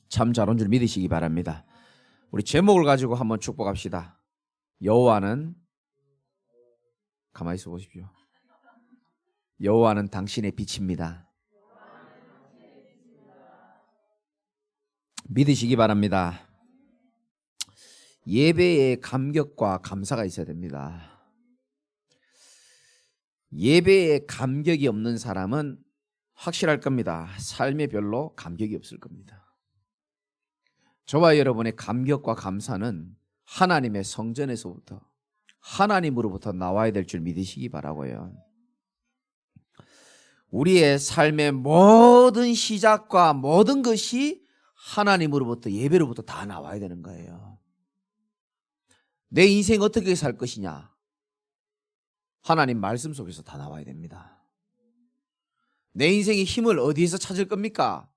참 잘 온 줄 믿으시기 바랍니다. 우리 제목을 가지고 한번 축복합시다. 여호와는, 가만히 있어 보십시오. 여호와는 당신의 빛입니다. 믿으시기 바랍니다. 예배에 감격과 감사가 있어야 됩니다. 예배에 감격이 없는 사람은 확실할 겁니다. 삶에 별로 감격이 없을 겁니다. 저와 여러분의 감격과 감사는 하나님의 성전에서부터, 하나님으로부터 나와야 될 줄 믿으시기 바라고요. 우리의 삶의 모든 시작과 모든 것이 하나님으로부터, 예배로부터 다 나와야 되는 거예요. 내 인생 어떻게 살 것이냐, 하나님 말씀 속에서 다 나와야 됩니다. 내 인생의 힘을 어디에서 찾을 겁니까?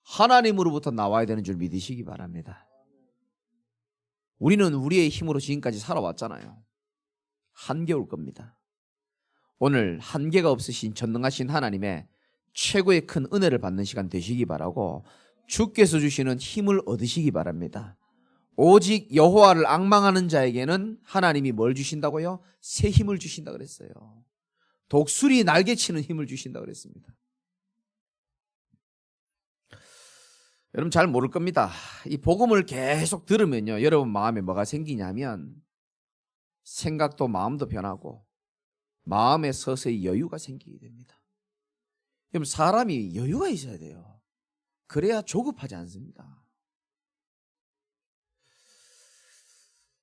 하나님으로부터 나와야 되는 줄 믿으시기 바랍니다. 우리는 우리의 힘으로 지금까지 살아왔잖아요. 한계 올 겁니다. 오늘 한계가 없으신 전능하신 하나님의 최고의 큰 은혜를 받는 시간 되시기 바라고, 주께서 주시는 힘을 얻으시기 바랍니다. 오직 여호와를 앙망하는 자에게는 하나님이 뭘 주신다고요? 새 힘을 주신다 그랬어요. 독수리 날개치는 힘을 주신다 그랬습니다. 여러분 잘 모를 겁니다. 이 복음을 계속 들으면요, 여러분 마음에 뭐가 생기냐면 생각도 마음도 변하고 마음에 서서히 여유가 생기게 됩니다. 여러분 사람이 여유가 있어야 돼요. 그래야 조급하지 않습니다.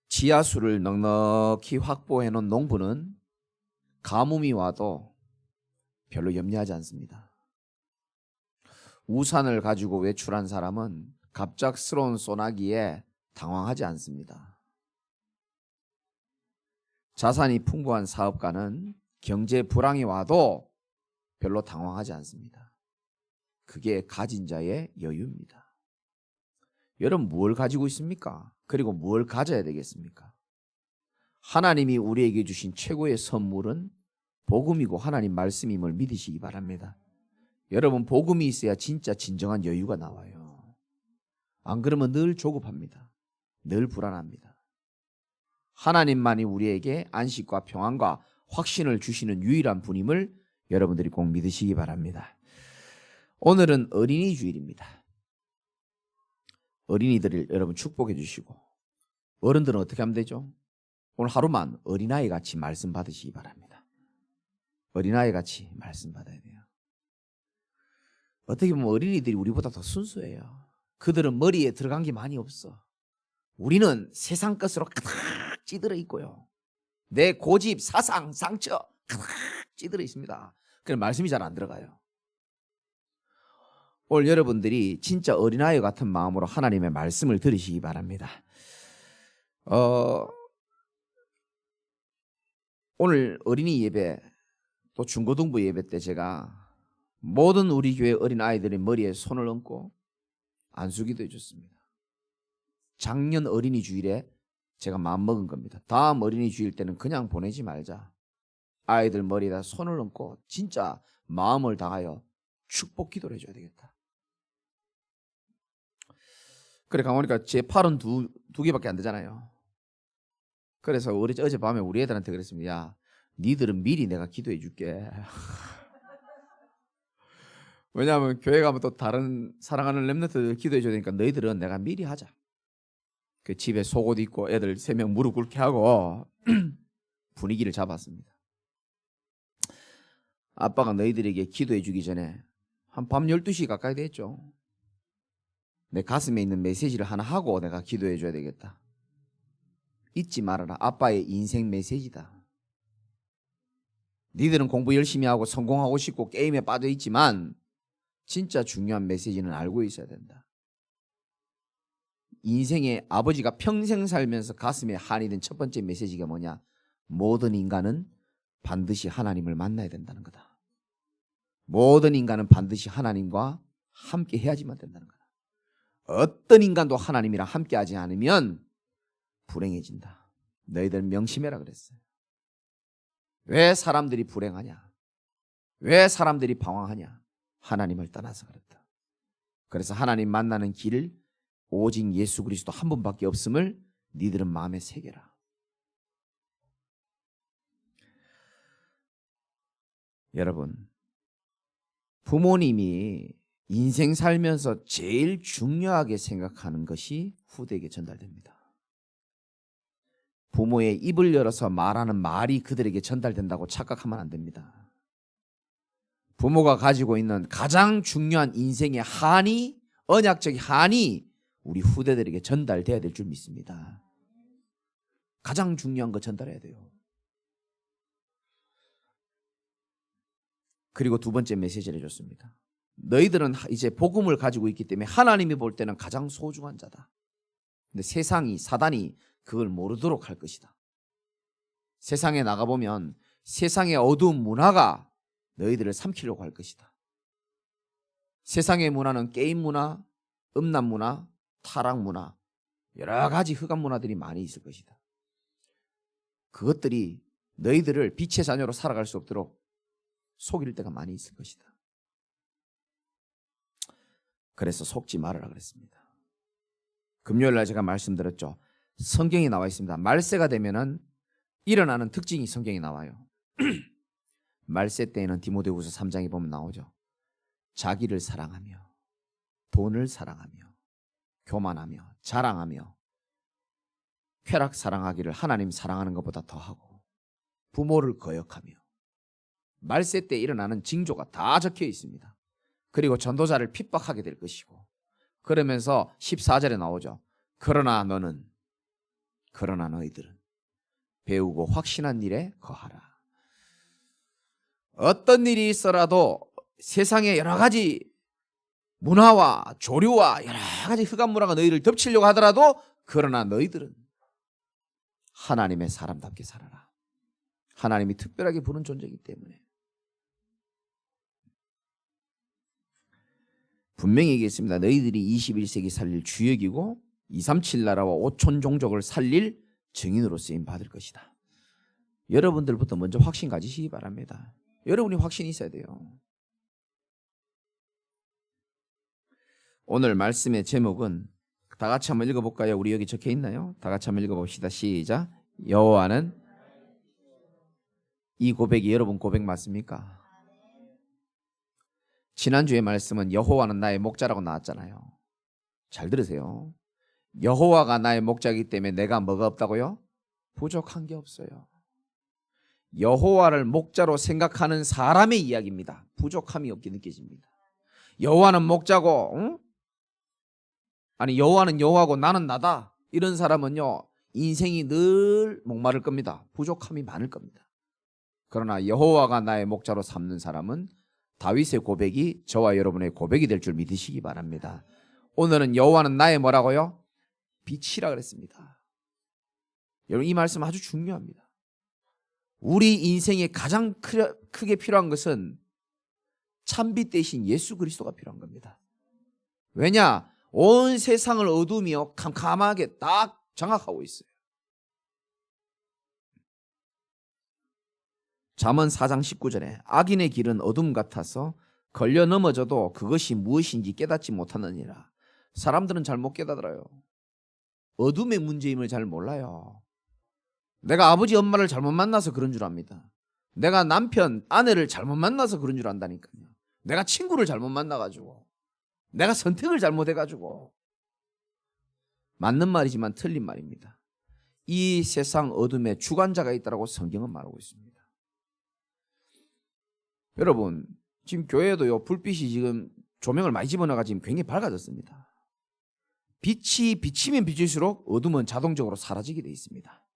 지하수를 넉넉히 확보해 놓은 농부는 가뭄이 와도 별로 염려하지 않습니다. 우산을 가지고 외출한 사람은 갑작스러운 소나기에 당황하지 않습니다. 자산이 풍부한 사업가는 경제 불황이 와도 별로 당황하지 않습니다. 그게 가진 자의 여유입니다. 여러분 뭘 가지고 있습니까? 그리고 뭘 가져야 되겠습니까? 하나님이 우리에게 주신 최고의 선물은 복음이고 하나님 말씀임을 믿으시기 바랍니다. 여러분 복음이 있어야 진짜 진정한 여유가 나와요. 안 그러면 늘 조급합니다. 늘 불안합니다. 하나님만이 우리에게 안식과 평안과 확신을 주시는 유일한 분임을 여러분들이 꼭 믿으시기 바랍니다. 오늘은 어린이 주일입니다. 어린이들을 여러분 축복해 주시고, 어른들은 어떻게 하면 되죠? 오늘 하루만 어린아이 같이 말씀 받으시기 바랍니다. 어린아이 같이 말씀 받아야 돼요. 어떻게 보면 어린이들이 우리보다 더 순수해요. 그들은 머리에 들어간 게 많이 없어. 우리는 세상 것으로 가득 찌들어 있고요. 내 고집, 사상, 상처 가득 찌들어 있습니다. 그래서 말씀이 잘 안 들어가요. 오늘 여러분들이 진짜 어린아이 같은 마음으로 하나님의 말씀을 들으시기 바랍니다. 오늘 어린이 예배 또 중고등부 예배 때 제가 모든 우리 교회 어린아이들의 머리에 손을 얹고 안수기도 해줬습니다. 작년 어린이 주일에 제가 마음먹은 겁니다. 다음 어린이 주일 때는 그냥 보내지 말자. 아이들 머리에다 손을 얹고 진짜 마음을 다하여 축복 기도를 해줘야 되겠다. 그래 가보니까 제 팔은 두 개밖에 안 되잖아요. 그래서 어젯밤에 우리 애들한테 그랬습니다. 야, 니들은 미리 내가 기도해 줄게. 왜냐하면 교회 가면 또 다른 사랑하는 렘넌트들 기도해 줘야 되니까 너희들은 내가 미리 하자. 그 집에 속옷 입고 애들 3명 무릎 꿇게 하고 분위기를 잡았습니다. 아빠가 너희들에게 기도해 주기 전에 한 밤 12시 가까이 됐죠. 내 가슴에 있는 메시지를 하나 하고 내가 기도해 줘야 되겠다. 잊지 말아라. 아빠의 인생 메시지다. 니들은 공부 열심히 하고 성공하고 싶고 게임에 빠져 있지만 진짜 중요한 메시지는 알고 있어야 된다. 인생의 아버지가 평생 살면서 가슴에 한이 든 첫 번째 메시지가 뭐냐? 모든 인간은 반드시 하나님을 만나야 된다는 거다. 모든 인간은 반드시 하나님과 함께 해야지만 된다는 거다. 어떤 인간도 하나님이랑 함께 하지 않으면 불행해진다. 너희들 명심해라 그랬어요. 왜 사람들이 불행하냐? 왜 사람들이 방황하냐? 하나님을 떠나서 그렇다. 그래서 하나님 만나는 길 오직 예수 그리스도 한 분밖에 없음을 니들은 마음에 새겨라. 여러분, 부모님이 인생 살면서 제일 중요하게 생각하는 것이 후대에게 전달됩니다. 부모의 입을 열어서 말하는 말이 그들에게 전달된다고 착각하면 안 됩니다. 부모가 가지고 있는 가장 중요한 인생의 한이, 언약적 한이 우리 후대들에게 전달돼야 될 줄 믿습니다. 가장 중요한 거 전달해야 돼요. 그리고 두 번째 메시지를 해줬습니다. 너희들은 이제 복음을 가지고 있기 때문에 하나님이 볼 때는 가장 소중한 자다. 근데 세상이, 사단이 그걸 모르도록 할 것이다. 세상에 나가보면 세상의 어두운 문화가 너희들을 삼키려고 할 것이다. 세상의 문화는 게임 문화, 음란 문화, 타락 문화, 여러 가지 흑암 문화들이 많이 있을 것이다. 그것들이 너희들을 빛의 자녀로 살아갈 수 없도록 속일 때가 많이 있을 것이다. 그래서 속지 말으라 그랬습니다. 금요일날 제가 말씀드렸죠. 성경이 나와 있습니다. 말세가 되면은 일어나는 특징이 성경에 나와요. 말세 때에는 디모데후서 3장에 보면 나오죠. 자기를 사랑하며 돈을 사랑하며 교만하며 자랑하며 쾌락 사랑하기를 하나님 사랑하는 것보다 더하고 부모를 거역하며 말세 때 일어나는 징조가 다 적혀 있습니다. 그리고 전도자를 핍박하게 될 것이고 그러면서 14절에 나오죠. 그러나 너희들은 배우고 확신한 일에 거하라. 어떤 일이 있어라도 세상의 여러 가지 문화와 조류와 여러 가지 흑암 문화가 너희를 덮치려고 하더라도 그러나 너희들은 하나님의 사람답게 살아라. 하나님이 특별하게 부른 존재이기 때문에 분명히 얘기했습니다. 너희들이 21세기 살릴 주역이고 237 나라와 5천 종족을 살릴 증인으로 쓰임 받을 것이다. 여러분들부터 먼저 확신 가지시기 바랍니다. 여러분이 확신이 있어야 돼요. 오늘 말씀의 제목은 다 같이 한번 읽어볼까요? 우리 여기 적혀 있나요? 다 같이 한번 읽어봅시다. 시작. 여호와는, 이 고백이 여러분 고백 맞습니까? 지난주의 말씀은 여호와는 나의 목자라고 나왔잖아요. 잘 들으세요. 여호와가 나의 목자이기 때문에 내가 뭐가 없다고요? 부족한 게 없어요. 여호와를 목자로 생각하는 사람의 이야기입니다. 부족함이 없게 느껴집니다. 여호와는 목자고, 응? 아니 여호와는 여호와고 나는 나다. 이런 사람은요 인생이 늘 목마를 겁니다. 부족함이 많을 겁니다. 그러나 여호와가 나의 목자로 삼는 사람은 다윗의 고백이 저와 여러분의 고백이 될 줄 믿으시기 바랍니다. 오늘은 여호와는 나의 뭐라고요? 빛이라 그랬습니다. 여러분 이 말씀 아주 중요합니다. 우리 인생에 가장 크게 필요한 것은 참빛 대신 예수 그리스도가 필요한 겁니다. 왜냐? 온 세상을 어둠이요 캄캄하게 딱 장악하고 있어요. 잠언 4장 19절에 악인의 길은 어둠 같아서 걸려 넘어져도 그것이 무엇인지 깨닫지 못하느니라. 사람들은 잘 못 깨달아요. 어둠의 문제임을 잘 몰라요. 내가 아버지 엄마를 잘못 만나서 그런 줄 압니다. 내가 남편 아내를 잘못 만나서 그런 줄 안다니까요. 내가 친구를 잘못 만나가지고 내가 선택을 잘못해가지고. 맞는 말이지만 틀린 말입니다. 이 세상 어둠에 주관자가 있다고 성경은 말하고 있습니다. 여러분 지금 교회도요 불빛이 지금 조명을 많이 집어넣어가 지금 굉장히 밝아졌습니다. 빛이 비치면 비칠수록 어둠은 자동적으로 사라지게 돼 있습니다.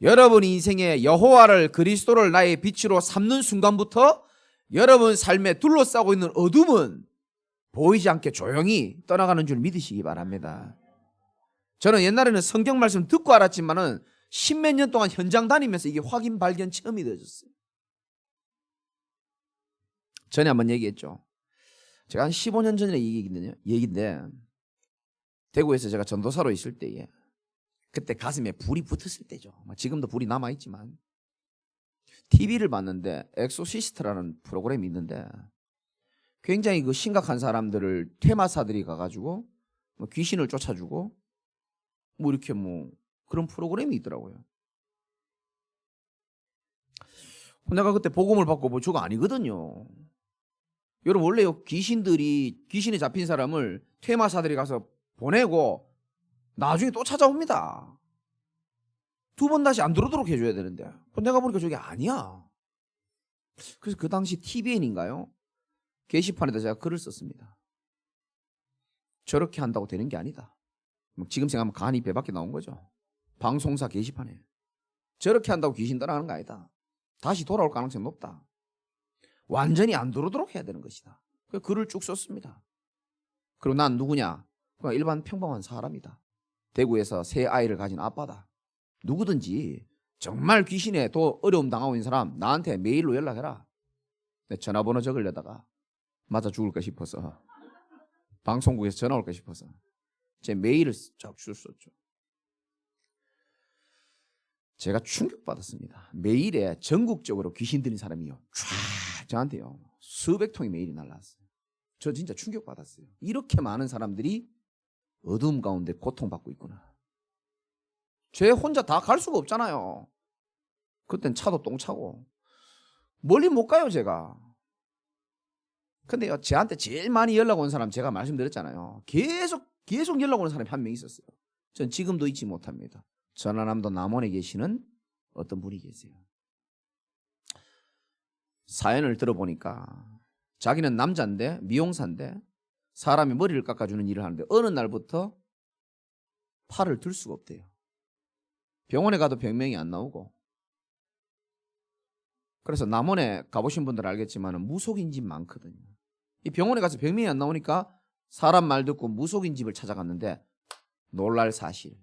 여러분 인생에 여호와를 그리스도를 나의 빛으로 삼는 순간부터 여러분 삶에 둘러싸고 있는 어둠은 보이지 않게 조용히 떠나가는 줄 믿으시기 바랍니다. 저는 옛날에는 성경 말씀 듣고 알았지만은 십몇 년 동안 현장 다니면서 이게 확인 발견 체험이 되어졌어요. 전에 한번 얘기했죠. 제가 한 15년 전에 얘기인데 대구에서 제가 전도사로 있을 때에 그때 가슴에 불이 붙었을 때죠. 지금도 불이 남아있지만 TV를 봤는데 엑소시스트라는 프로그램이 있는데 굉장히 그 심각한 사람들을 테마사들이 가가지고 뭐 귀신을 쫓아주고 뭐 이렇게 뭐 그런 프로그램이 있더라고요. 내가 그때 복음을 받고 뭐 저거 아니거든요. 여러분 원래요 귀신에 잡힌 사람을 퇴마사들이 가서 보내고 나중에 또 찾아옵니다. 2번 다시 안 들어오도록 해줘야 되는데 내가 보니까 저게 아니야. 그래서 그 당시 TVN인가요? 게시판에다 제가 글을 썼습니다. 저렇게 한다고 되는 게 아니다. 지금 생각하면 간이 배 밖에 나온 거죠. 방송사 게시판에 저렇게 한다고 귀신 따라가는 거 아니다. 다시 돌아올 가능성이 높다. 완전히 안 들어오도록 해야 되는 것이다. 그래서 글을 쭉 썼습니다. 그리고 난 누구냐? 그냥 일반 평범한 사람이다. 대구에서 세 아이를 가진 아빠다. 누구든지 정말 귀신에 더 어려움 당하고 있는 사람 나한테 메일로 연락해라. 내 전화번호 적으려다가 맞아 죽을까 싶어서 방송국에서 전화 올까 싶어서 제 메일을 쫙 썼죠. 제가 충격받았습니다. 메일에 전국적으로 귀신 들린 사람이요. 쫙 저한테요. 수백 통의 메일이 날라왔어요. 저 진짜 충격받았어요. 이렇게 많은 사람들이 어두움 가운데 고통받고 있구나. 쟤 혼자 다 갈 수가 없잖아요. 그땐 차도 똥차고 멀리 못 가요 제가. 근데요 저한테 제일 많이 연락 온 사람 제가 말씀드렸잖아요. 계속 연락 오는 사람이 한 명 있었어요. 전 지금도 잊지 못합니다. 전라남도 남원에 계시는 어떤 분이 계세요. 사연을 들어보니까 자기는 남자인데 미용사인데 사람이 머리를 깎아주는 일을 하는데 어느 날부터 팔을 들 수가 없대요. 병원에 가도 병명이 안 나오고. 그래서 남원에 가보신 분들 알겠지만 무속인 집 많거든요. 이 병원에 가서 병명이 안 나오니까 사람 말 듣고 무속인 집을 찾아갔는데 놀랄 사실.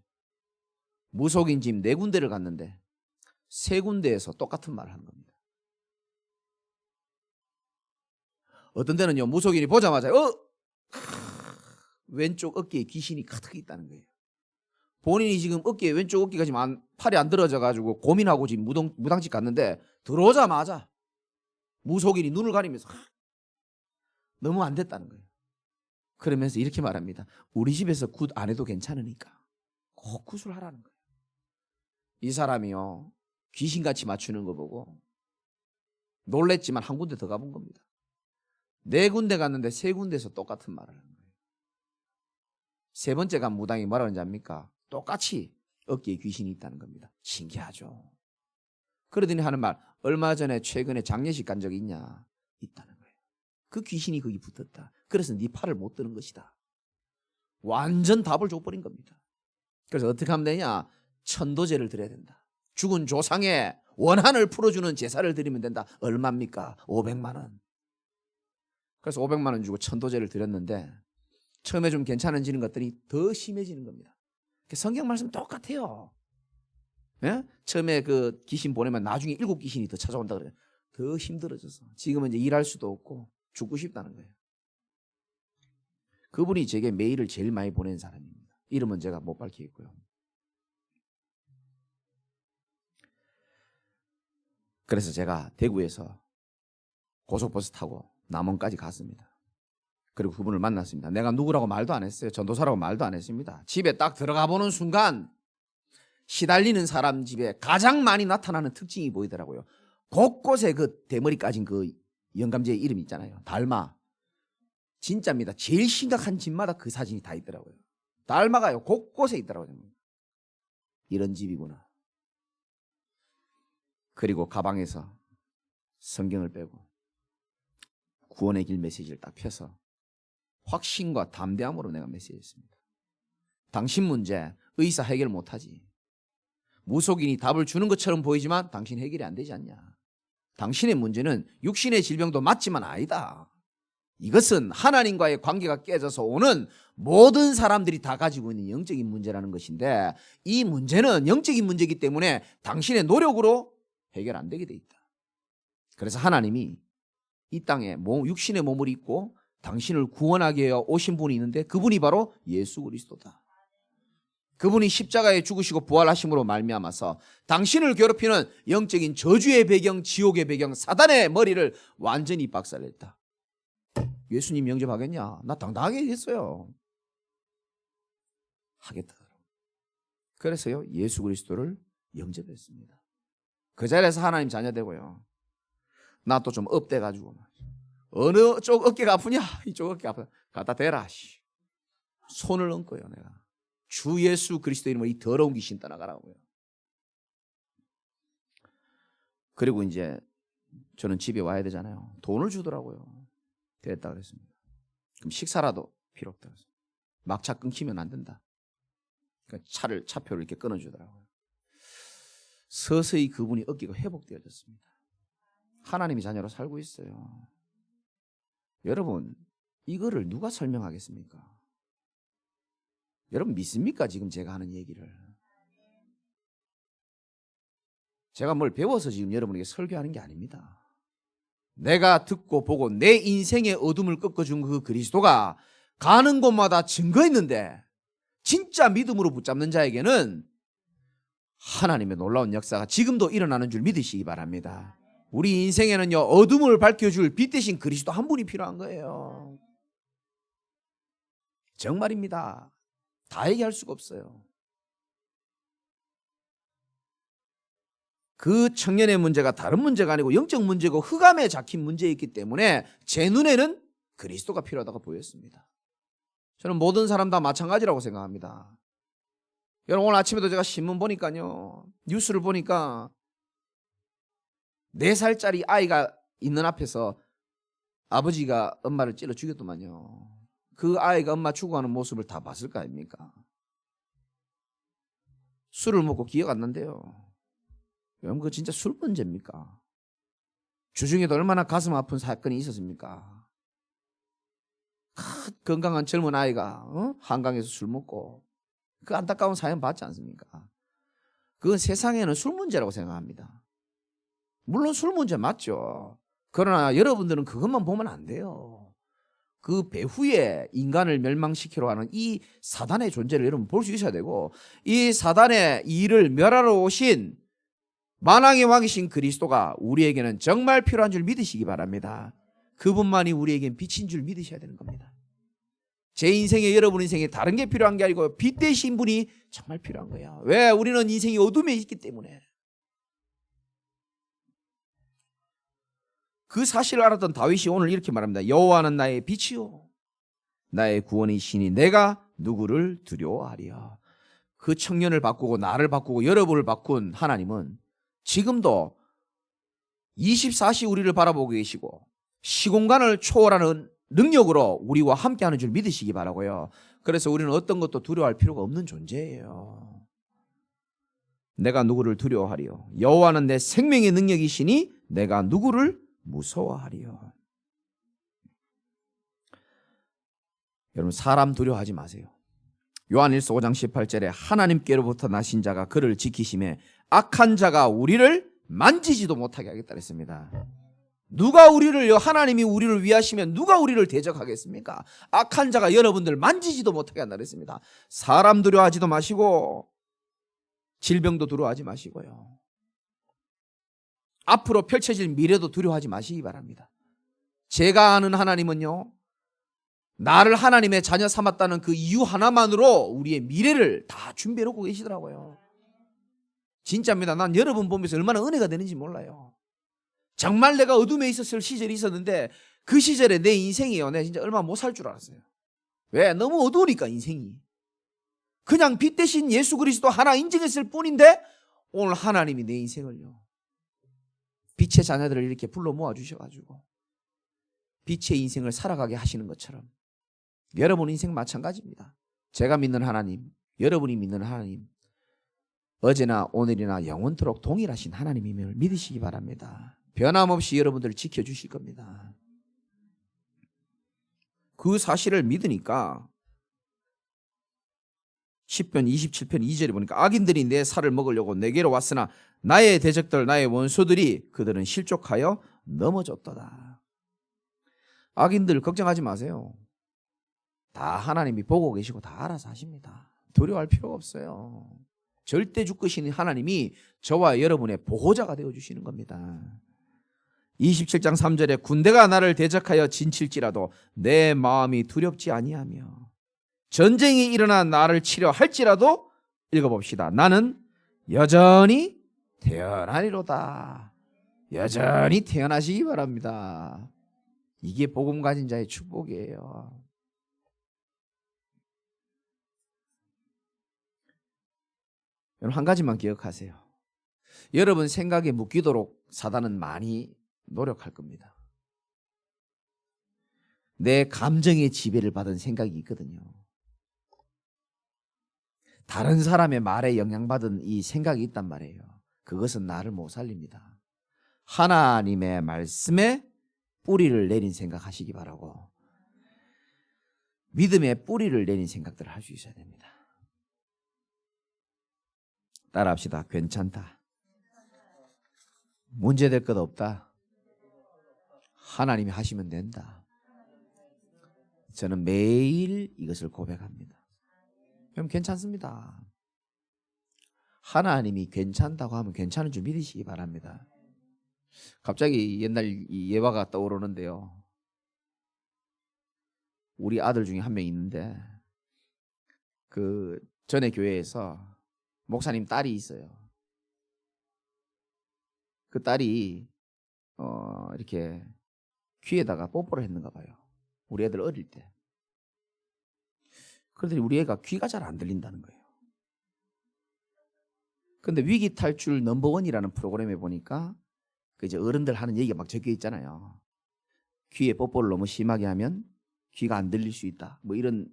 무속인 집 4군데를 갔는데 3군데에서 똑같은 말을 하는 겁니다. 어떤 데는요 무속인이 보자마자 왼쪽 어깨에 귀신이 가득 있다는 거예요. 본인이 지금 왼쪽 어깨가 지금 팔이 안 들어져 가지고 고민하고 지금 무당집 갔는데 들어오자마자 무속인이 눈을 가리면서 너무 안 됐다는 거예요. 그러면서 이렇게 말합니다. 우리 집에서 굿 안 해도 괜찮으니까 꼭 굿을 하라는 거예요. 이 사람이요 귀신같이 맞추는 거 보고 놀랬지만 한 군데 더 가본 겁니다. 4군데 갔는데 3군데에서 똑같은 말을 하는 거예요. 3번째 간 무당이 뭐라고 하는지 압니까? 똑같이 어깨에 귀신이 있다는 겁니다. 신기하죠. 그러더니 하는 말 얼마 전에 최근에 장례식 간 적이 있냐? 있다는 거예요. 그 귀신이 거기 붙었다. 그래서 네 팔을 못 드는 것이다. 완전 답을 줘버린 겁니다. 그래서 어떻게 하면 되냐? 천도제를 드려야 된다. 죽은 조상의 원한을 풀어주는 제사를 드리면 된다. 얼마입니까? 500만 원. 그래서 500만 원 주고 천도제를 드렸는데 처음에 좀 괜찮아지는 것들이 더 심해지는 겁니다. 성경 말씀 똑같아요. 예? 처음에 그 귀신 보내면 나중에 7귀신이 더 찾아온다 그래요. 더 힘들어져서 지금은 이제 일할 수도 없고 죽고 싶다는 거예요. 그분이 제게 메일을 제일 많이 보낸 사람입니다. 이름은 제가 못 밝히겠고요. 그래서 제가 대구에서 고속버스 타고 남원까지 갔습니다. 그리고 그분을 만났습니다. 내가 누구라고 말도 안 했어요. 전도사라고 말도 안 했습니다. 집에 딱 들어가 보는 순간 시달리는 사람 집에 가장 많이 나타나는 특징이 보이더라고요. 곳곳에 그 대머리 까진 그 영감제의 이름 있잖아요. 달마. 진짜입니다. 제일 심각한 집마다 그 사진이 다 있더라고요. 달마가요. 곳곳에 있더라고요. 이런 집이구나. 그리고 가방에서 성경을 빼고 구원의 길 메시지를 딱 펴서 확신과 담대함으로 내가 메시지했습니다. 당신 문제 의사 해결 못하지. 무속인이 답을 주는 것처럼 보이지만 당신 해결이 안 되지 않냐. 당신의 문제는 육신의 질병도 맞지만 아니다. 이것은 하나님과의 관계가 깨져서 오는 모든 사람들이 다 가지고 있는 영적인 문제라는 것인데 이 문제는 영적인 문제이기 때문에 당신의 노력으로 해결 안 되게 돼 있다. 그래서 하나님이 이 땅에 육신의 몸을 입고 당신을 구원하기 위해 오신 분이 있는데 그분이 바로 예수 그리스도다. 그분이 십자가에 죽으시고 부활하심으로 말미암아서 당신을 괴롭히는 영적인 저주의 배경, 지옥의 배경, 사단의 머리를 완전히 박살냈다. 예수님 영접하겠냐? 나 당당하게 했어요. 하겠다. 그래서요, 예수 그리스도를 영접했습니다. 그 자리에서 하나님 자녀 되고요. 나 또 좀 업돼가지고 어느 쪽 어깨가 아프냐? 이쪽 어깨 아프다. 갖다 대라. 손을 얹고요, 내가. 주 예수 그리스도 이름으로 이 더러운 귀신 떠나가라고요. 그리고 이제 저는 집에 와야 되잖아요. 돈을 주더라고요. 됐다 그랬습니다. 그럼 식사라도 필요 없다 그랬습니다. 막차 끊기면 안 된다. 그러니까 차표를 이렇게 끊어주더라고요. 서서히 그분이 어깨가 회복되어졌습니다. 하나님의 자녀로 살고 있어요. 여러분, 이거를 누가 설명하겠습니까? 여러분 믿습니까? 지금 제가 하는 얘기를. 제가 뭘 배워서 지금 여러분에게 설교하는 게 아닙니다. 내가 듣고 보고 내 인생의 어둠을 꺾어준 그 그리스도가 가는 곳마다 증거했는데 진짜 믿음으로 붙잡는 자에게는 하나님의 놀라운 역사가 지금도 일어나는 줄 믿으시기 바랍니다. 우리 인생에는요, 어둠을 밝혀줄 빛 대신 그리스도 한 분이 필요한 거예요. 정말입니다. 다 얘기할 수가 없어요. 그 청년의 문제가 다른 문제가 아니고 영적 문제고 흑암에 잡힌 문제였기 때문에 제 눈에는 그리스도가 필요하다고 보였습니다. 저는 모든 사람 다 마찬가지라고 생각합니다. 여러분, 오늘 아침에도 제가 신문 보니까요, 뉴스를 보니까 4살짜리 아이가 있는 앞에서 아버지가 엄마를 찔러 죽였더만요. 그 아이가 엄마 죽어가는 모습을 다 봤을 거 아닙니까? 술을 먹고 기억 안 난대요. 여러분, 그거 진짜 술 문제입니까? 주중에도 얼마나 가슴 아픈 사건이 있었습니까? 건강한 젊은 아이가 한강에서 술 먹고 그 안타까운 사연 봤지 않습니까? 그건 세상에는 술 문제라고 생각합니다. 물론 술 문제 맞죠. 그러나 여러분들은 그것만 보면 안 돼요. 그 배후에 인간을 멸망시키려 하는 이 사단의 존재를 여러분 볼 수 있어야 되고, 이 사단의 일을 멸하러 오신 만왕의 왕이신 그리스도가 우리에게는 정말 필요한 줄 믿으시기 바랍니다. 그분만이 우리에겐 빛인 줄 믿으셔야 되는 겁니다. 제 인생에, 여러분 인생에 다른 게 필요한 게 아니고 빛 되신 분이 정말 필요한 거예요. 왜? 우리는 인생이 어둠에 있기 때문에. 그 사실을 알았던 다윗이 오늘 이렇게 말합니다. 여호와는 나의 빛이요 나의 구원이시니 내가 누구를 두려워하리요. 그 청년을 바꾸고 나를 바꾸고 여러분을 바꾼 하나님은 지금도 24시 우리를 바라보고 계시고 시공간을 초월하는 능력으로 우리와 함께하는 줄 믿으시기 바라고요. 그래서 우리는 어떤 것도 두려워할 필요가 없는 존재예요. 내가 누구를 두려워하리요. 여호와는 내 생명의 능력이시니 내가 누구를 무서워하리요. 여러분, 사람 두려워하지 마세요. 요한일서 5장 18절에 하나님께로부터 나신 자가 그를 지키심에 악한 자가 우리를 만지지도 못하게 하겠다 했습니다. 누가 우리를, 하나님이 우리를 위하시면 누가 우리를 대적하겠습니까? 악한 자가 여러분들 만지지도 못하게 한다 그랬습니다. 사람 두려워하지도 마시고 질병도 두려워하지 마시고요. 앞으로 펼쳐질 미래도 두려워하지 마시기 바랍니다. 제가 아는 하나님은요, 나를 하나님의 자녀 삼았다는 그 이유 하나만으로 우리의 미래를 다 준비해 놓고 계시더라고요. 진짜입니다. 난 여러분 보면서 얼마나 은혜가 되는지 몰라요. 정말 내가 어둠에 있었을 시절이 있었는데 그 시절에 내 인생이요, 내가 진짜 얼마 못 살 줄 알았어요. 왜? 너무 어두우니까 인생이. 그냥 빛 대신 예수 그리스도 하나 인정했을 뿐인데 오늘 하나님이 내 인생을요, 빛의 자녀들을 이렇게 불러 모아 주셔가지고 빛의 인생을 살아가게 하시는 것처럼 여러분 인생 마찬가지입니다. 제가 믿는 하나님, 여러분이 믿는 하나님, 어제나 오늘이나 영원토록 동일하신 하나님임을 믿으시기 바랍니다. 변함없이 여러분들을 지켜주실 겁니다. 그 사실을 믿으니까 10편 27편 2절에 보니까 악인들이 내 살을 먹으려고 내게로 왔으나 나의 대적들 나의 원수들이 그들은 실족하여 넘어졌도다. 악인들 걱정하지 마세요. 다 하나님이 보고 계시고 다 알아서 하십니다. 두려워할 필요가 없어요. 절대 주크신 하나님이 저와 여러분의 보호자가 되어주시는 겁니다. 27장 3절에 군대가 나를 대적하여 진칠지라도 내 마음이 두렵지 아니하며 전쟁이 일어나 나를 치려 할지라도 읽어봅시다. 나는 여전히 태어나리로다. 여전히 태어나시기 바랍니다. 이게 복음 가진 자의 축복이에요. 여러분 한 가지만 기억하세요. 여러분 생각에 묶이도록 사단은 많이 노력할 겁니다. 내 감정의 지배를 받은 생각이 있거든요. 다른 사람의 말에 영향받은 이 생각이 있단 말이에요. 그것은 나를 못 살립니다. 하나님의 말씀에 뿌리를 내린 생각하시기 바라고, 믿음의 뿌리를 내린 생각들을 할 수 있어야 됩니다. 따라합시다. 괜찮다. 문제될 것 없다. 하나님이 하시면 된다. 저는 매일 이것을 고백합니다. 그럼 괜찮습니다. 하나님이 괜찮다고 하면 괜찮은 줄 믿으시기 바랍니다. 갑자기 옛날 이 예화가 떠오르는데요. 우리 아들 중에 한 명 있는데 그 전에 교회에서 목사님 딸이 있어요. 그 딸이 이렇게 귀에다가 뽀뽀를 했는가 봐요. 우리 애들 어릴 때. 그런데 우리 애가 귀가 잘 안 들린다는 거예요. 근데 위기 탈출 넘버원이라는 프로그램에 보니까 그 이제 어른들 하는 얘기가 막 적혀 있잖아요. 귀에 뽀뽀를 너무 심하게 하면 귀가 안 들릴 수 있다. 뭐 이런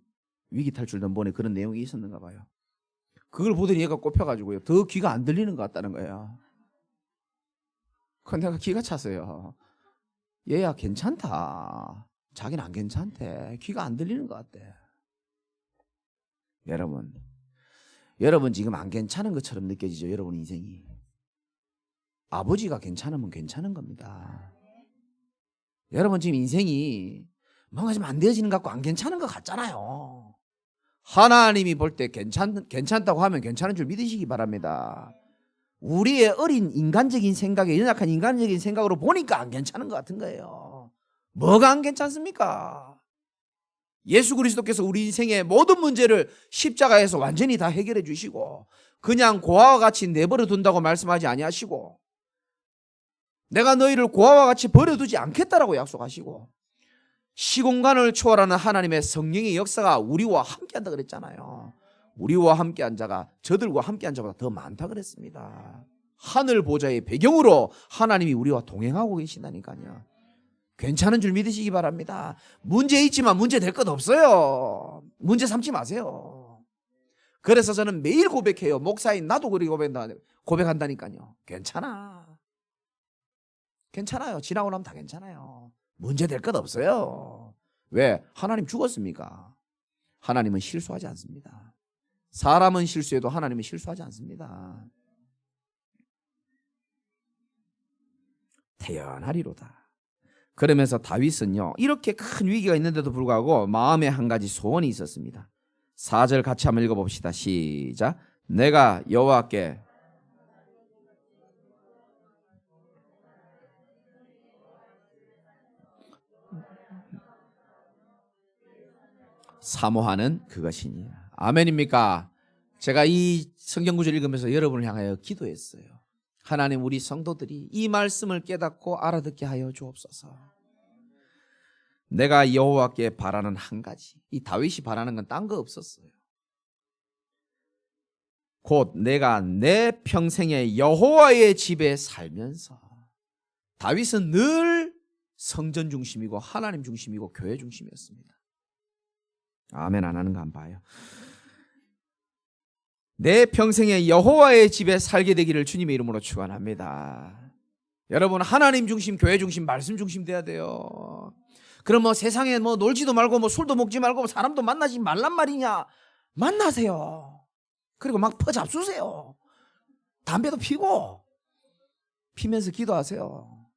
위기 탈출 넘버원에 그런 내용이 있었는가 봐요. 그걸 보더니 얘가 꼽혀가지고요. 더 귀가 안 들리는 것 같다는 거예요. 그건 내가 기가 찼어요. 얘야 괜찮다. 자기는 안 괜찮대. 귀가 안 들리는 것 같대. 여러분 지금 안 괜찮은 것처럼 느껴지죠? 여러분 인생이. 아버지가 괜찮으면 괜찮은 겁니다. 여러분 지금 인생이 뭔가 좀 안 되어지는 것 같고 안 괜찮은 것 같잖아요. 하나님이 볼 때 괜찮다고 하면 괜찮은 줄 믿으시기 바랍니다. 우리의 어린 인간적인 생각에, 연약한 인간적인 생각으로 보니까 안 괜찮은 것 같은 거예요. 뭐가 안 괜찮습니까? 예수 그리스도께서 우리 인생의 모든 문제를 십자가에서 완전히 다 해결해 주시고 그냥 고아와 같이 내버려 둔다고 말씀하지 아니하시고 내가 너희를 고아와 같이 버려두지 않겠다라고 약속하시고 시공간을 초월하는 하나님의 성령의 역사가 우리와 함께한다 그랬잖아요. 우리와 함께한 자가 저들과 함께한 자보다 더 많다 그랬습니다. 하늘 보좌의 배경으로 하나님이 우리와 동행하고 계신다니까요. 괜찮은 줄 믿으시기 바랍니다. 문제 있지만 문제 될 것 없어요. 문제 삼지 마세요. 그래서 저는 매일 고백해요. 목사인 나도 그렇게 고백한다니까요. 괜찮아. 괜찮아요. 지나고 나면 다 괜찮아요. 문제 될 것 없어요. 왜? 하나님 죽었습니까? 하나님은 실수하지 않습니다. 사람은 실수해도 하나님은 실수하지 않습니다. 태어나리로다. 그러면서 다윗은요, 이렇게 큰 위기가 있는데도 불구하고 마음에 한 가지 소원이 있었습니다. 4절 같이 한번 읽어봅시다. 시작. 내가 여호와께 사모하는 그것이니. 아멘입니까? 제가 이 성경구절 읽으면서 여러분을 향하여 기도했어요. 하나님, 우리 성도들이 이 말씀을 깨닫고 알아듣게 하여 주옵소서. 내가 여호와께 바라는 한 가지, 이 다윗이 바라는 건 딴 거 없었어요. 곧 내가 내 평생에 여호와의 집에 살면서. 다윗은 늘 성전 중심이고 하나님 중심이고 교회 중심이었습니다. 아멘 안 하는 거 안 봐요. 내 평생에 여호와의 집에 살게 되기를 주님의 이름으로 축원합니다. 여러분, 하나님 중심, 교회 중심, 말씀 중심 돼야 돼요. 그럼 뭐 세상에 뭐 놀지도 말고 뭐 술도 먹지 말고 뭐 사람도 만나지 말란 말이냐? 만나세요. 그리고 막 퍼잡수세요. 담배도 피고 피면서 기도하세요.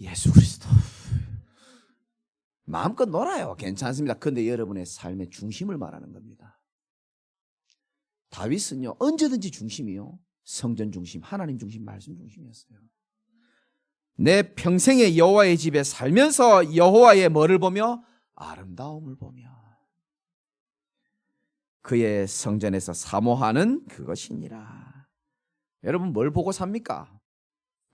예수 그리스도. 마음껏 놀아요. 괜찮습니다. 그런데 여러분의 삶의 중심을 말하는 겁니다. 다윗은요, 언제든지 중심이요. 성전 중심, 하나님 중심, 말씀 중심이었어요. 내 평생에 여호와의 집에 살면서 여호와의 뭐를 보며? 아름다움을 보며 그의 성전에서 사모하는 그것이니라. 여러분 뭘 보고 삽니까?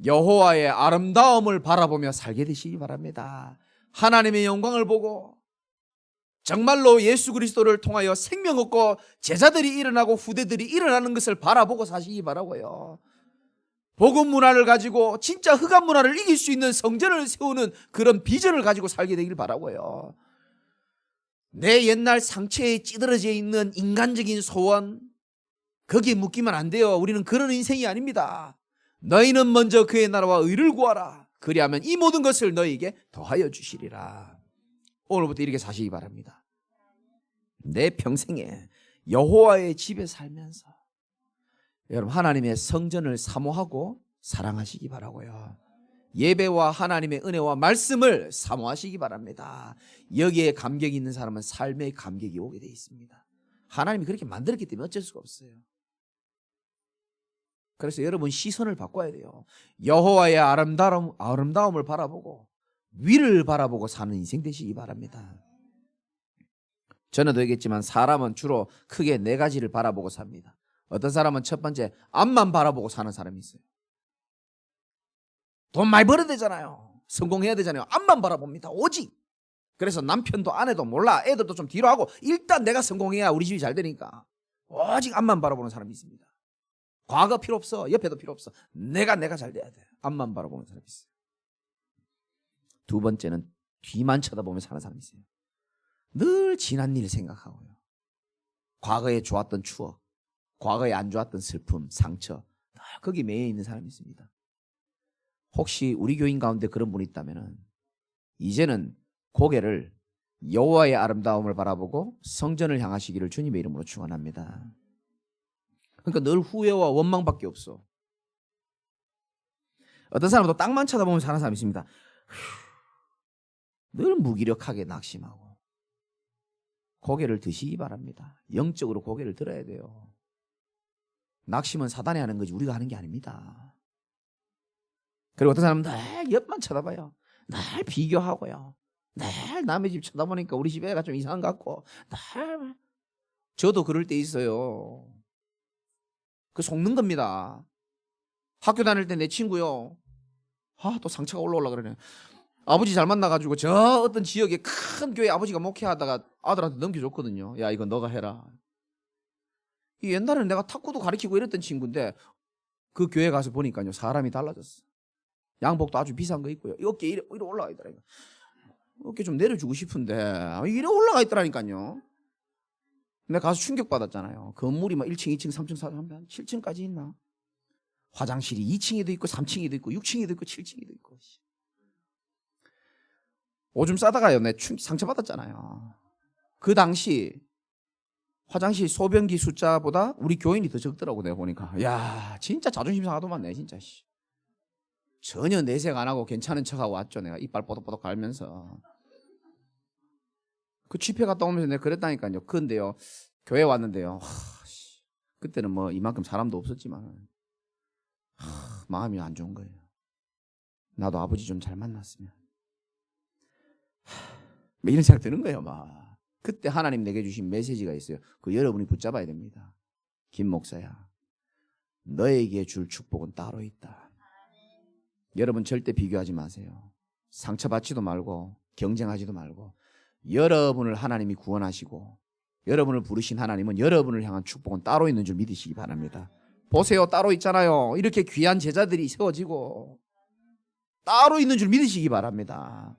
여호와의 아름다움을 바라보며 살게 되시기 바랍니다. 하나님의 영광을 보고 정말로 예수 그리스도를 통하여 생명 얻고 제자들이 일어나고 후대들이 일어나는 것을 바라보고 사시기 바라고요. 복음 문화를 가지고 진짜 흑암 문화를 이길 수 있는 성전을 세우는 그런 비전을 가지고 살게 되길 바라고요. 내 옛날 상처에 찌들어져 있는 인간적인 소원, 거기에 묶이면 안 돼요. 우리는 그런 인생이 아닙니다. 너희는 먼저 그의 나라와 의를 구하라. 그리하면 이 모든 것을 너희에게 더하여 주시리라. 오늘부터 이렇게 사시기 바랍니다. 내 평생에 여호와의 집에 살면서 여러분 하나님의 성전을 사모하고 사랑하시기 바라고요. 예배와 하나님의 은혜와 말씀을 사모하시기 바랍니다. 여기에 감격이 있는 사람은 삶의 감격이 오게 되어 있습니다. 하나님이 그렇게 만들었기 때문에 어쩔 수가 없어요. 그래서 여러분 시선을 바꿔야 돼요. 여호와의 아름다움을 바라보고 위를 바라보고 사는 인생 되시기 바랍니다. 전에도 얘기했지만 사람은 주로 크게 네 가지를 바라보고 삽니다. 어떤 사람은 첫 번째 앞만 바라보고 사는 사람이 있어요. 돈 많이 벌어야 되잖아요. 성공해야 되잖아요. 앞만 바라봅니다. 오직. 그래서 남편도 아내도 몰라. 애들도 좀 뒤로 하고 일단 내가 성공해야 우리 집이 잘 되니까 오직 앞만 바라보는 사람이 있습니다. 과거 필요 없어. 옆에도 필요 없어. 내가 잘 돼야 돼. 앞만 바라보는 사람이 있어요. 두 번째는 뒤만 쳐다보며 사는 사람이 있어요. 늘 지난 일 생각하고요. 과거에 좋았던 추억, 과거에 안 좋았던 슬픔, 상처, 늘 거기 매여 있는 사람이 있습니다. 혹시 우리 교인 가운데 그런 분이 있다면 이제는 고개를 여호와의 아름다움을 바라보고 성전을 향하시기를 주님의 이름으로 축원합니다. 그러니까 늘 후회와 원망밖에 없어. 어떤 사람은 또 땅만 쳐다보면서 사는 사람이 있습니다. 늘 무기력하게 낙심하고. 고개를 드시기 바랍니다. 영적으로 고개를 들어야 돼요. 낙심은 사단이 하는 거지 우리가 하는 게 아닙니다. 그리고 어떤 사람은 늘 옆만 쳐다봐요. 늘 비교하고요. 늘 남의 집 쳐다보니까 우리 집 애가 좀 이상한 것 같고 늘 저도 그럴 때 있어요. 그 속는 겁니다. 학교 다닐 때 내 친구요. 또 상처가 올라오려 그러네. 아버지 잘 만나가지고 저 어떤 지역에 큰 교회 아버지가 목회하다가 아들한테 넘겨줬거든요. 야 이거 너가 해라. 옛날에는 내가 탁구도 가르치고 이랬던 친구인데 그 교회 가서 보니까요 사람이 달라졌어. 양복도 아주 비싼 거 입고요. 어깨 이래 올라가 있더라고요. 어깨 좀 내려주고 싶은데 이래 올라가 있더라니까요. 내가 가서 충격받았잖아요. 건물이 막 1층, 2층, 3층, 4층, 7층까지 있나? 화장실이 2층에도 있고 3층에도 있고 6층에도 있고 7층에도 있고. 오줌 싸다가요 내 상처받았잖아요. 그 당시 화장실 소변기 숫자보다 우리 교인이 더 적더라고 내가 보니까. 야 진짜 자존심 상하더만 내 진짜. 전혀 내색 안 하고 괜찮은 척하고 왔죠. 내가 이빨 뽀독뽀독 갈면서. 그 집회 갔다 오면서 내가 그랬다니까요. 그런데요 교회 왔는데요 그때는 뭐 이만큼 사람도 없었지만 마음이 안 좋은 거예요. 나도 아버지 좀 잘 만났으면 이런 생각 드는 거예요. 막 그때 하나님 내게 주신 메시지가 있어요. 그 여러분이 붙잡아야 됩니다. 김 목사야 너에게 줄 축복은 따로 있다. 여러분 절대 비교하지 마세요. 상처받지도 말고 경쟁하지도 말고 여러분을 하나님이 구원하시고 여러분을 부르신 하나님은 여러분을 향한 축복은 따로 있는 줄 믿으시기 바랍니다. 보세요. 따로 있잖아요. 이렇게 귀한 제자들이 세워지고 따로 있는 줄 믿으시기 바랍니다.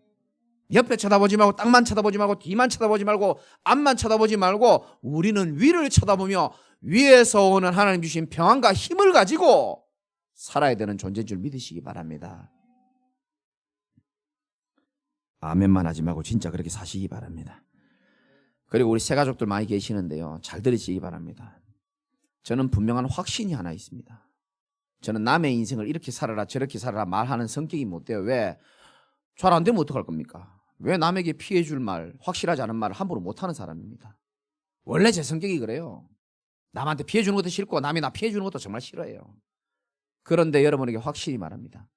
옆에 쳐다보지 말고 땅만 쳐다보지 말고 뒤만 쳐다보지 말고 앞만 쳐다보지 말고 우리는 위를 쳐다보며 위에서 오는 하나님 주신 평안과 힘을 가지고 살아야 되는 존재인 줄 믿으시기 바랍니다. 아멘만 하지 말고 진짜 그렇게 사시기 바랍니다. 그리고 우리 새가족들 많이 계시는데요. 잘 들으시기 바랍니다. 저는 분명한 확신이 하나 있습니다. 저는 남의 인생을 이렇게 살아라 저렇게 살아라 말하는 성격이 못 돼요. 왜? 잘 안 되면 어떡할 겁니까? 왜 남에게 피해 줄 말, 확실하지 않은 말을 함부로 못하는 사람입니다. 원래 제 성격이 그래요. 남한테 피해 주는 것도 싫고 남이 나 피해 주는 것도 정말 싫어해요. 그런데 여러분에게 확실히 말합니다.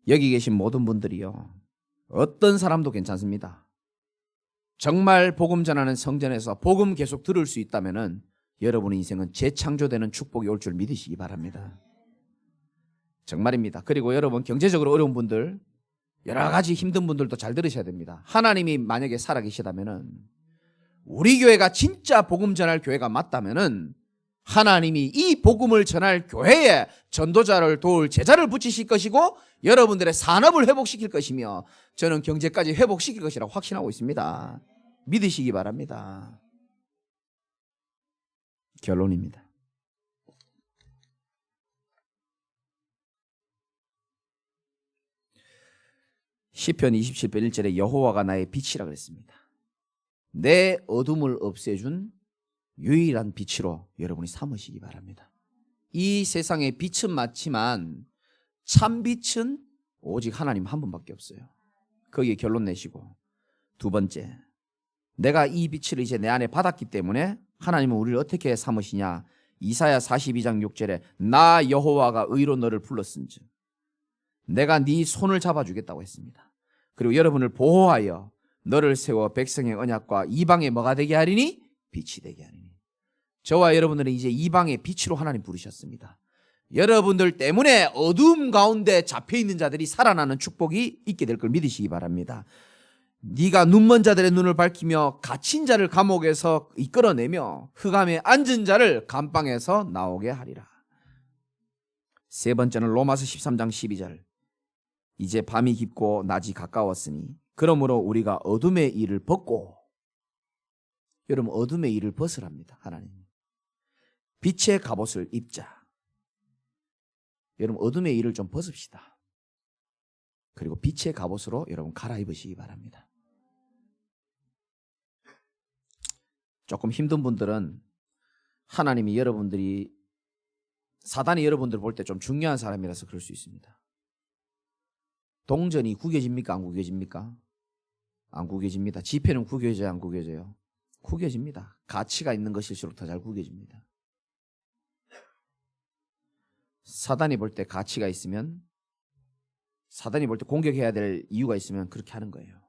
여기 계신 모든 분들이요, 어떤 사람도 괜찮습니다. 정말 복음 전하는 성전에서 복음 계속 들을 수 있다면은 여러분의 인생은 재창조되는 축복이 올 줄 믿으시기 바랍니다. 정말입니다. 그리고 여러분 경제적으로 어려운 분들, 여러 가지 힘든 분들도 잘 들으셔야 됩니다. 하나님이 만약에 살아계시다면은, 우리 교회가 진짜 복음 전할 교회가 맞다면은 하나님이 이 복음을 전할 교회에 전도자를 도울 제자를 붙이실 것이고 여러분들의 산업을 회복시킬 것이며 저는 경제까지 회복시킬 것이라고 확신하고 있습니다. 믿으시기 바랍니다. 결론입니다. 시편 27편 1절에 여호와가 나의 빛이라 그랬습니다. 내 어둠을 없애준 유일한 빛으로 여러분이 삼으시기 바랍니다. 이 세상의 빛은 많지만 참 빛은 오직 하나님 한 분밖에 없어요. 거기에 결론 내시고, 두 번째, 내가 이 빛을 이제 내 안에 받았기 때문에 하나님은 우리를 어떻게 삼으시냐. 이사야 42장 6절에 나 여호와가 의로 너를 불렀은즉 내가 네 손을 잡아주겠다고 했습니다. 그리고 여러분을 보호하여 너를 세워 백성의 언약과 이방의 뭐가 되게 하리니? 빛이 되게 하리니. 저와 여러분들은 이제 이방의 빛으로 하나님 부르셨습니다. 여러분들 때문에 어두움 가운데 잡혀있는 자들이 살아나는 축복이 있게 될 걸 믿으시기 바랍니다. 네가 눈먼 자들의 눈을 밝히며 갇힌 자를 감옥에서 이끌어내며 흑암에 앉은 자를 감방에서 나오게 하리라. 세 번째는 로마서 13장 12절. 이제 밤이 깊고 낮이 가까웠으니 그러므로 우리가 어둠의 일을 벗고, 여러분 어둠의 일을 벗으랍니다. 하나님 빛의 갑옷을 입자. 여러분 어둠의 일을 좀 벗읍시다. 그리고 빛의 갑옷으로 여러분 갈아입으시기 바랍니다. 조금 힘든 분들은 하나님이 여러분들이, 사단이 여러분들 볼 때 좀 중요한 사람이라서 그럴 수 있습니다. 동전이 구겨집니까? 안 구겨집니까? 안 구겨집니다. 지폐는 구겨져요? 안 구겨져요? 구겨집니다. 가치가 있는 것일수록 더 잘 구겨집니다. 사단이 볼 때 가치가 있으면, 사단이 볼 때 공격해야 될 이유가 있으면 그렇게 하는 거예요.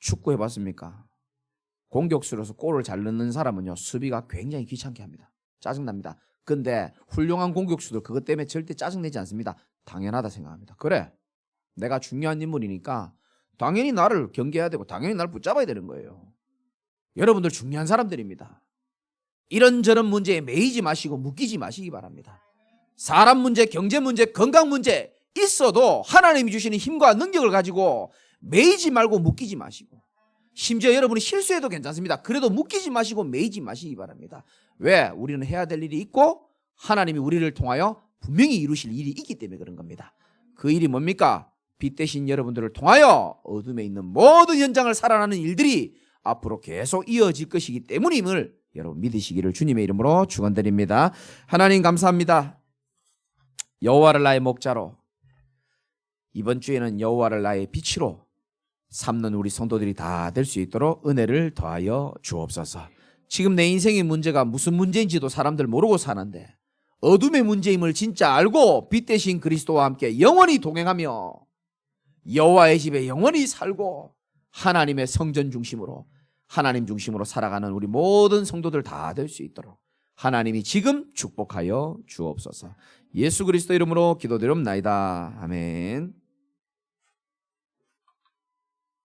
축구 해봤습니까? 공격수로서 골을 잘 넣는 사람은요, 수비가 굉장히 귀찮게 합니다. 짜증납니다. 근데 훌륭한 공격수들 그것 때문에 절대 짜증내지 않습니다. 당연하다 생각합니다. 그래, 내가 중요한 인물이니까 당연히 나를 경계해야 되고 당연히 나를 붙잡아야 되는 거예요. 여러분들 중요한 사람들입니다. 이런저런 문제에 매이지 마시고 묶이지 마시기 바랍니다. 사람 문제, 경제 문제, 건강 문제 있어도 하나님이 주시는 힘과 능력을 가지고 매이지 말고 묶이지 마시고, 심지어 여러분이 실수해도 괜찮습니다. 그래도 묶이지 마시고 매이지 마시기 바랍니다. 왜? 우리는 해야 될 일이 있고 하나님이 우리를 통하여 분명히 이루실 일이 있기 때문에 그런 겁니다. 그 일이 뭡니까? 빛 대신 여러분들을 통하여 어둠에 있는 모든 현장을 살아나는 일들이 앞으로 계속 이어질 것이기 때문임을 여러분 믿으시기를 주님의 이름으로 축원드립니다. 하나님 감사합니다. 여호와를 나의 목자로, 이번 주에는 여호와를 나의 빛으로 삼는 우리 성도들이 다 될 수 있도록 은혜를 더하여 주옵소서. 지금 내 인생의 문제가 무슨 문제인지도 사람들 모르고 사는데 어둠의 문제임을 진짜 알고 빛 대신 그리스도와 함께 영원히 동행하며 여호와의 집에 영원히 살고 하나님의 성전 중심으로, 하나님 중심으로 살아가는 우리 모든 성도들 다 될 수 있도록 하나님이 지금 축복하여 주옵소서. 예수 그리스도 이름으로 기도드립나이다. 아멘.